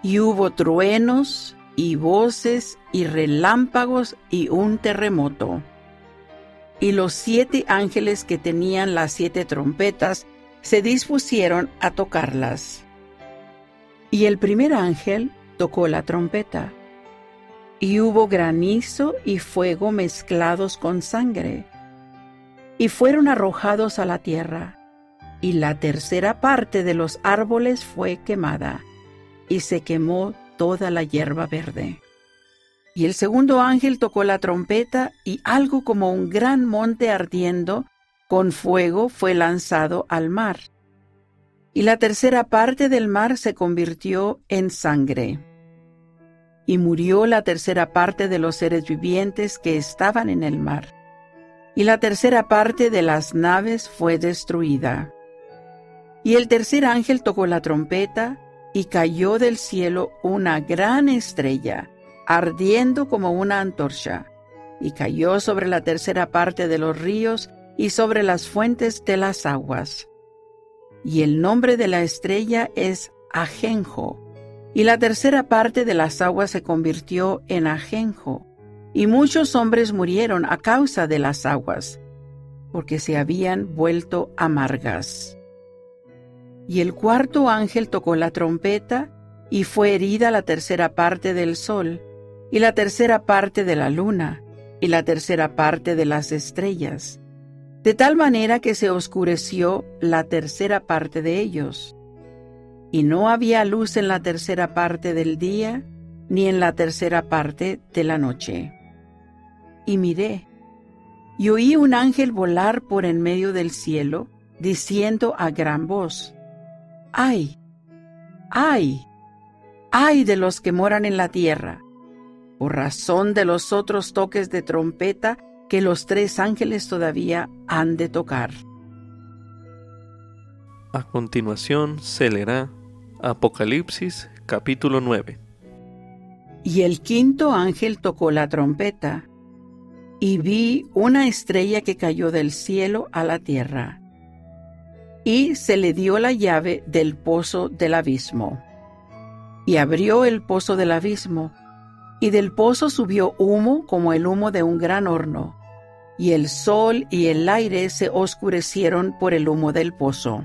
Y hubo truenos y voces y relámpagos y un terremoto. Y los 7 ángeles que tenían las 7 trompetas se dispusieron a tocarlas. Y el primer ángel tocó la trompeta, y hubo granizo y fuego mezclados con sangre, y fueron arrojados a la tierra, y la tercera parte de los árboles fue quemada, y se quemó toda la hierba verde. Y el segundo ángel tocó la trompeta, y algo como un gran monte ardiendo con fuego fue lanzado al mar. Y la tercera parte del mar se convirtió en sangre. Y murió la tercera parte de los seres vivientes que estaban en el mar. Y la tercera parte de las naves fue destruida. Y el tercer ángel tocó la trompeta, y cayó del cielo una gran estrella, ardiendo como una antorcha, y cayó sobre la tercera parte de los ríos y sobre las fuentes de las aguas. Y el nombre de la estrella es Ajenjo, y la tercera parte de las aguas se convirtió en ajenjo, y muchos hombres murieron a causa de las aguas, porque se habían vuelto amargas. Y el cuarto ángel tocó la trompeta, y fue herida la tercera parte del sol, y la tercera parte de la luna, y la tercera parte de las estrellas, de tal manera que se oscureció la tercera parte de ellos. Y no había luz en la tercera parte del día, ni en la tercera parte de la noche. Y miré, y oí un ángel volar por en medio del cielo, diciendo a gran voz: ¡Ay! ¡Ay! ¡Ay de los que moran en la tierra! Por razón de los otros toques de trompeta que los 3 ángeles todavía han de tocar. A continuación se leerá Apocalipsis capítulo 9. Y el quinto ángel tocó la trompeta, y vi una estrella que cayó del cielo a la tierra, y se le dio la llave del pozo del abismo. Y abrió el pozo del abismo, y del pozo subió humo como el humo de un gran horno, y el sol y el aire se oscurecieron por el humo del pozo.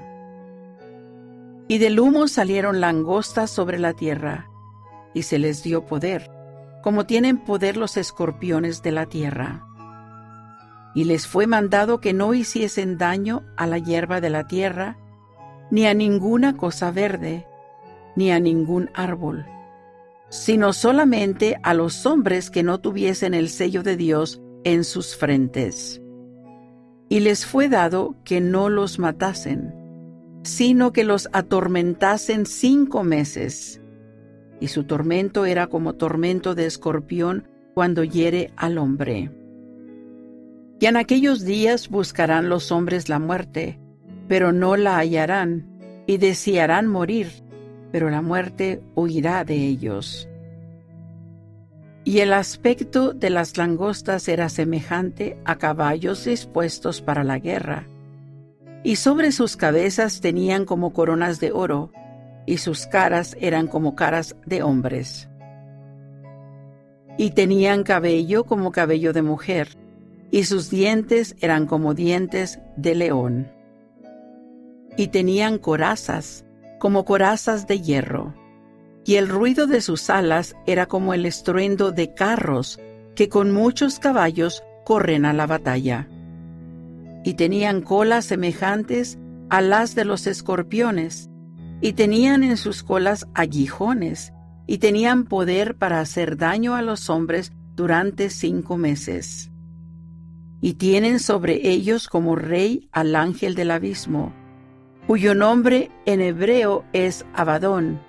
Y del humo salieron langostas sobre la tierra, y se les dio poder, como tienen poder los escorpiones de la tierra. Y les fue mandado que no hiciesen daño a la hierba de la tierra, ni a ninguna cosa verde, ni a ningún árbol, sino solamente a los hombres que no tuviesen el sello de Dios en sus frentes. Y les fue dado que no los matasen, sino que los atormentasen 5 meses. Y su tormento era como tormento de escorpión cuando hiere al hombre. Y en aquellos días buscarán los hombres la muerte, pero no la hallarán, y desearán morir, pero la muerte huirá de ellos. Y el aspecto de las langostas era semejante a caballos dispuestos para la guerra, y sobre sus cabezas tenían como coronas de oro, y sus caras eran como caras de hombres. Y tenían cabello como cabello de mujer, y sus dientes eran como dientes de león. Y tenían corazas, como corazas de hierro, y el ruido de sus alas era como el estruendo de carros que con muchos caballos corren a la batalla. Y tenían colas semejantes a las de los escorpiones, y tenían en sus colas aguijones, y tenían poder para hacer daño a los hombres durante 5 meses. Y tienen sobre ellos como rey al ángel del abismo, cuyo nombre en hebreo es Abadón,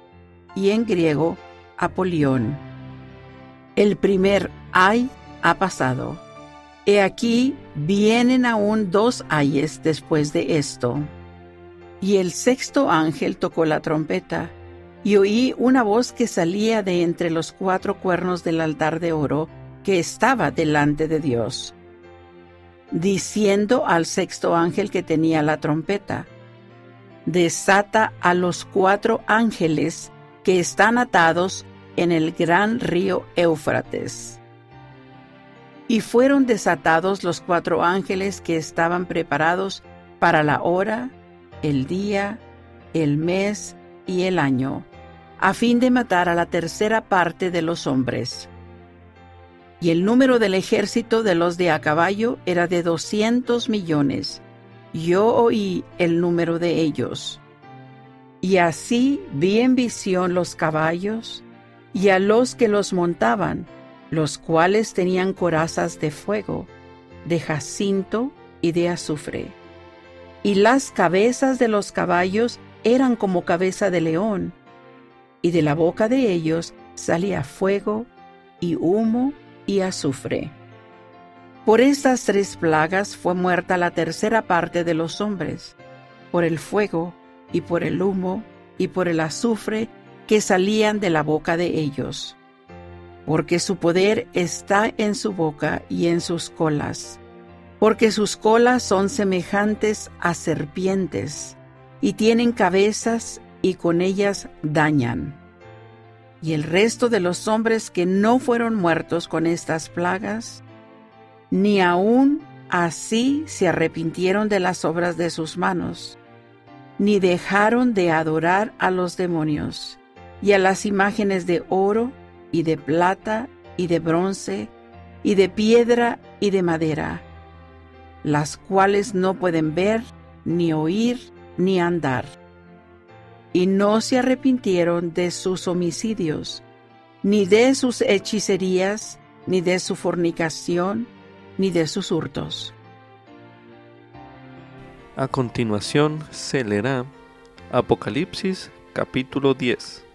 y en griego Apolión. El primer ay ha pasado. He aquí vienen aún 2 ayes después de esto. Y el 6º ángel tocó la trompeta, y oí una voz que salía de entre los 4 cuernos del altar de oro que estaba delante de Dios, diciendo al 6º ángel que tenía la trompeta: desata a los 4 ángeles que están atados en el gran río Éufrates. Y fueron desatados los 4 ángeles que estaban preparados para la hora, el día, el mes y el año, a fin de matar a la 1/3 parte de los hombres. Y el número del ejército de los de a caballo era de 200 millones. Yo oí el número de ellos. Y así vi en visión los caballos y a los que los montaban, los cuales tenían corazas de fuego, de jacinto y de azufre. Y las cabezas de los caballos eran como cabeza de león, y de la boca de ellos salía fuego y humo y azufre. Por estas 3 plagas fue muerta la 1/3 parte de los hombres, por el fuego y por el humo y por el azufre que salían de la boca de ellos. Porque su poder está en su boca y en sus colas, porque sus colas son semejantes a serpientes, y tienen cabezas y con ellas dañan. Y el resto de los hombres que no fueron muertos con estas plagas, ni aun así se arrepintieron de las obras de sus manos, ni dejaron de adorar a los demonios y a las imágenes de oro y de plata y de bronce y de piedra y de madera, las cuales no pueden ver, ni oír, ni andar. Y no se arrepintieron de sus homicidios, ni de sus hechicerías, ni de su fornicación, ni de sus hurtos. A continuación se leerá Apocalipsis capítulo 10.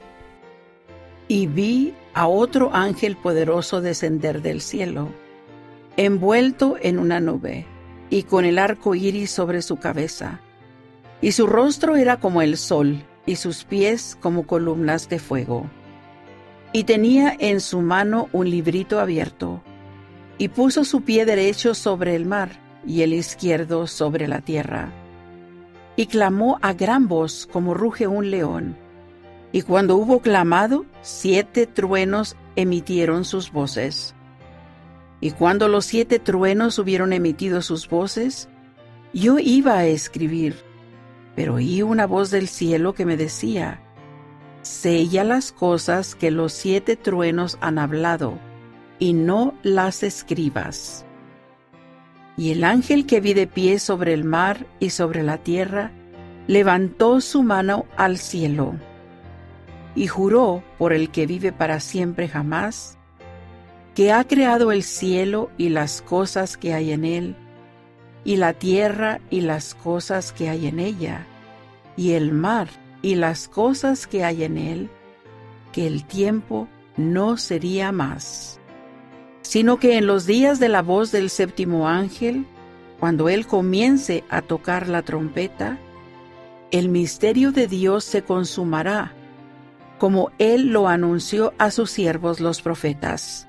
Y vi a otro ángel poderoso descender del cielo, envuelto en una nube, y con el arco iris sobre su cabeza. Y su rostro era como el sol, y sus pies como columnas de fuego. Y tenía en su mano un librito abierto, y puso su pie derecho sobre el mar, y el izquierdo sobre la tierra. Y clamó a gran voz como ruge un león. Y cuando hubo clamado, 7 truenos emitieron sus voces. Y cuando los 7 truenos hubieron emitido sus voces, yo iba a escribir, pero oí una voz del cielo que me decía: sella las cosas que los 7 truenos han hablado, y no las escribas. Y el ángel que vi de pie sobre el mar y sobre la tierra levantó su mano al cielo y juró por el que vive para siempre jamás, que ha creado el cielo y las cosas que hay en él, y la tierra y las cosas que hay en ella, y el mar y las cosas que hay en él, que el tiempo no sería más, sino que en los días de la voz del 7º ángel, cuando él comience a tocar la trompeta, el misterio de Dios se consumará, como él lo anunció a sus siervos los profetas.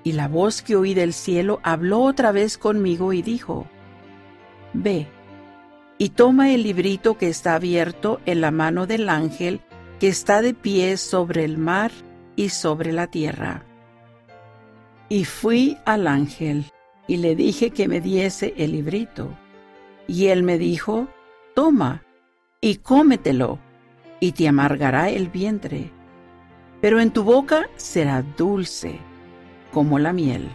Y la voz que oí del cielo habló otra vez conmigo y dijo: Ve, y toma el librito que está abierto en la mano del ángel que está de pie sobre el mar y sobre la tierra. Y fui al ángel, y le dije que me diese el librito. Y él me dijo: Toma, y cómetelo, y te amargará el vientre, pero en tu boca será dulce como la miel.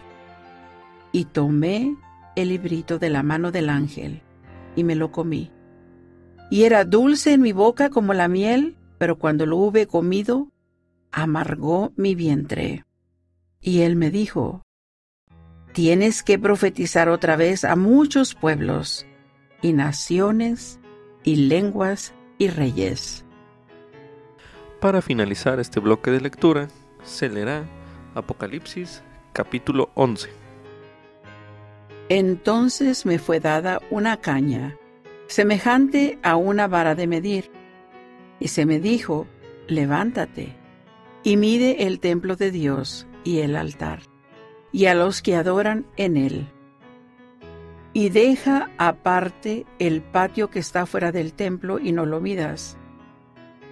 Y tomé el librito de la mano del ángel, y me lo comí. Y era dulce en mi boca como la miel, pero cuando lo hube comido, amargó mi vientre. Y él me dijo: tienes que profetizar otra vez a muchos pueblos, y naciones, y lenguas, y reyes. Para finalizar este bloque de lectura, se leerá Apocalipsis capítulo 11. Entonces me fue dada una caña, semejante a una vara de medir, y se me dijo: levántate, y mide el templo de Dios y el altar, y a los que adoran en él. Y deja aparte el patio que está fuera del templo y no lo midas,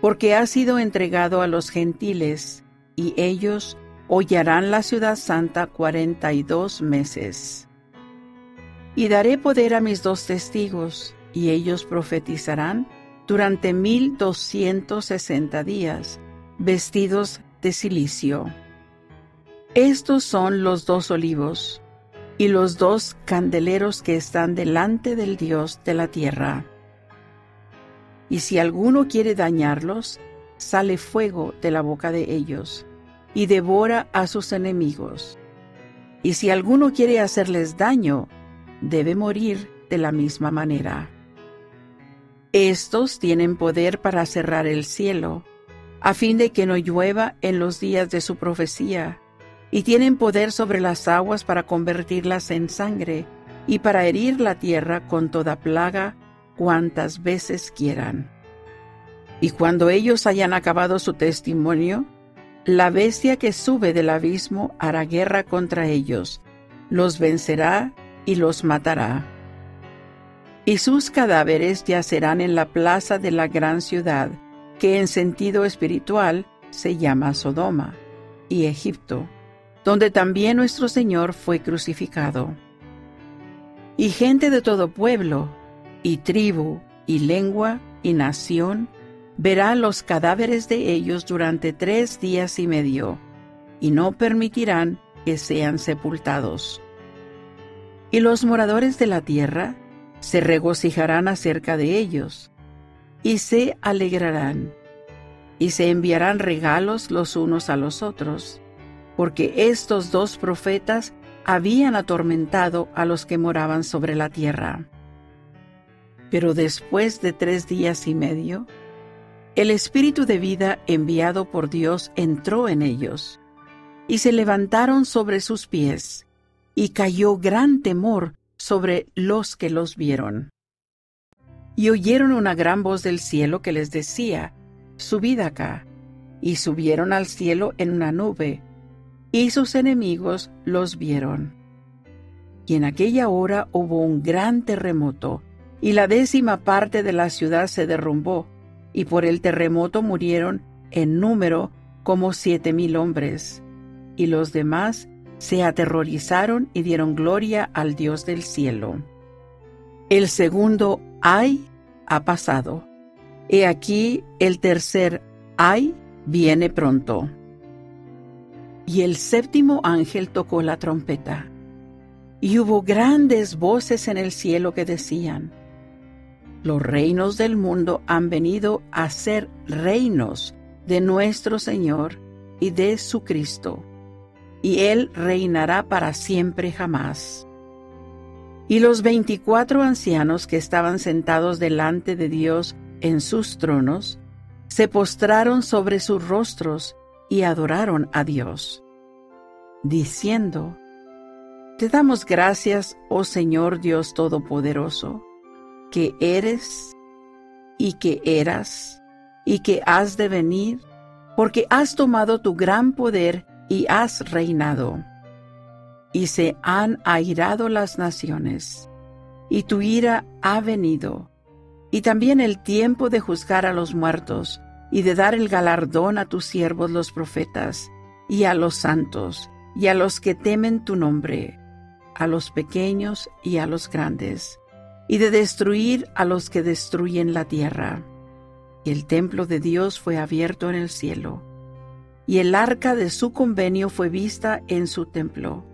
porque ha sido entregado a los gentiles, y ellos hollarán la ciudad santa 42 meses. Y daré poder a mis 2 testigos, y ellos profetizarán durante 1260 días, vestidos de cilicio. Estos son los 2 olivos, y los 2 candeleros que están delante del Dios de la tierra. Y si alguno quiere dañarlos, sale fuego de la boca de ellos, y devora a sus enemigos. Y si alguno quiere hacerles daño, debe morir de la misma manera. Estos tienen poder para cerrar el cielo, a fin de que no llueva en los días de su profecía, y tienen poder sobre las aguas para convertirlas en sangre, y para herir la tierra con toda plaga cuantas veces quieran. Y cuando ellos hayan acabado su testimonio, la bestia que sube del abismo hará guerra contra ellos, los vencerá y los matará. Y sus cadáveres yacerán en la plaza de la gran ciudad, que en sentido espiritual se llama Sodoma y Egipto, donde también nuestro Señor fue crucificado. Y gente de todo pueblo, y tribu, y lengua, y nación, verá los cadáveres de ellos durante 3 días y medio, y no permitirán que sean sepultados. Y los moradores de la tierra se regocijarán acerca de ellos, y se alegrarán, y se enviarán regalos los unos a los otros, porque estos 2 profetas habían atormentado a los que moraban sobre la tierra. Pero después de 3 días y medio, el espíritu de vida enviado por Dios entró en ellos, y se levantaron sobre sus pies, y cayó gran temor sobre los que los vieron. Y oyeron una gran voz del cielo que les decía: subid acá. Y subieron al cielo en una nube, y sus enemigos los vieron. Y en aquella hora hubo un gran terremoto, y la 10ª parte de la ciudad se derrumbó, y por el terremoto murieron en número como 7,000 hombres, y los demás se aterrorizaron y dieron gloria al Dios del cielo. El segundo ay ha pasado. He aquí el tercer ay viene pronto. Y el 7º ángel tocó la trompeta, y hubo grandes voces en el cielo que decían: los reinos del mundo han venido a ser reinos de nuestro Señor y de su Cristo, y Él reinará para siempre jamás. Y los 24 ancianos que estaban sentados delante de Dios en sus tronos, se postraron sobre sus rostros y adoraron a Dios, diciendo: te damos gracias, oh Señor Dios Todopoderoso, que eres, y que eras, y que has de venir, porque has tomado tu gran poder y has reinado. Y se han airado las naciones, y tu ira ha venido, y también el tiempo de juzgar a los muertos, y de dar el galardón a tus siervos los profetas, y a los santos, y a los que temen tu nombre, a los pequeños y a los grandes, y de destruir a los que destruyen la tierra. y el templo de Dios fue abierto en el cielo, y el arca de su convenio fue vista en su templo.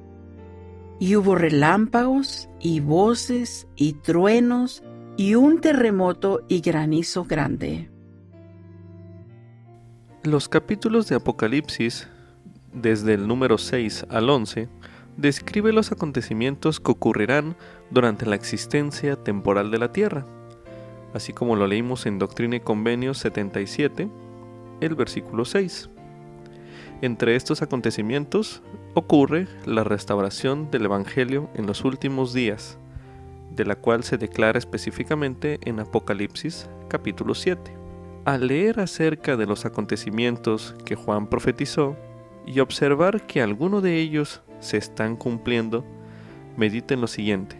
Y hubo relámpagos, y voces, y truenos, y un terremoto y granizo grande. Los capítulos de Apocalipsis, desde el número 6 al 11, describe los acontecimientos que ocurrirán durante la existencia temporal de la Tierra, así como lo leímos en Doctrina y Convenios 77, el versículo 6. Entre estos acontecimientos ocurre la restauración del Evangelio en los últimos días, de la cual se declara específicamente en Apocalipsis capítulo 7. Al leer acerca de los acontecimientos que Juan profetizó y observar que algunos de ellos se están cumpliendo, medite en lo siguiente.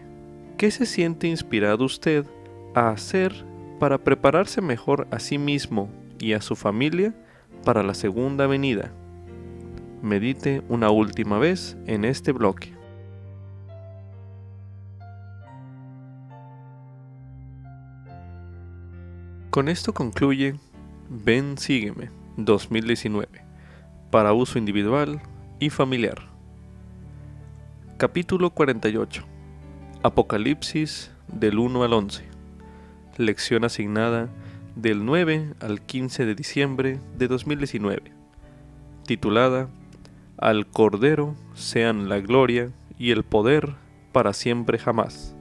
¿Qué se siente inspirado usted a hacer para prepararse mejor a sí mismo y a su familia para la segunda venida? Medite una última vez en este bloque. Con esto concluye Ven Sígueme 2019 para uso individual y familiar. Capítulo 48. Apocalipsis del 1 al 11. Lección asignada del 9 al 15 de diciembre de 2019. Titulada Al Cordero sean la gloria y el poder para siempre jamás.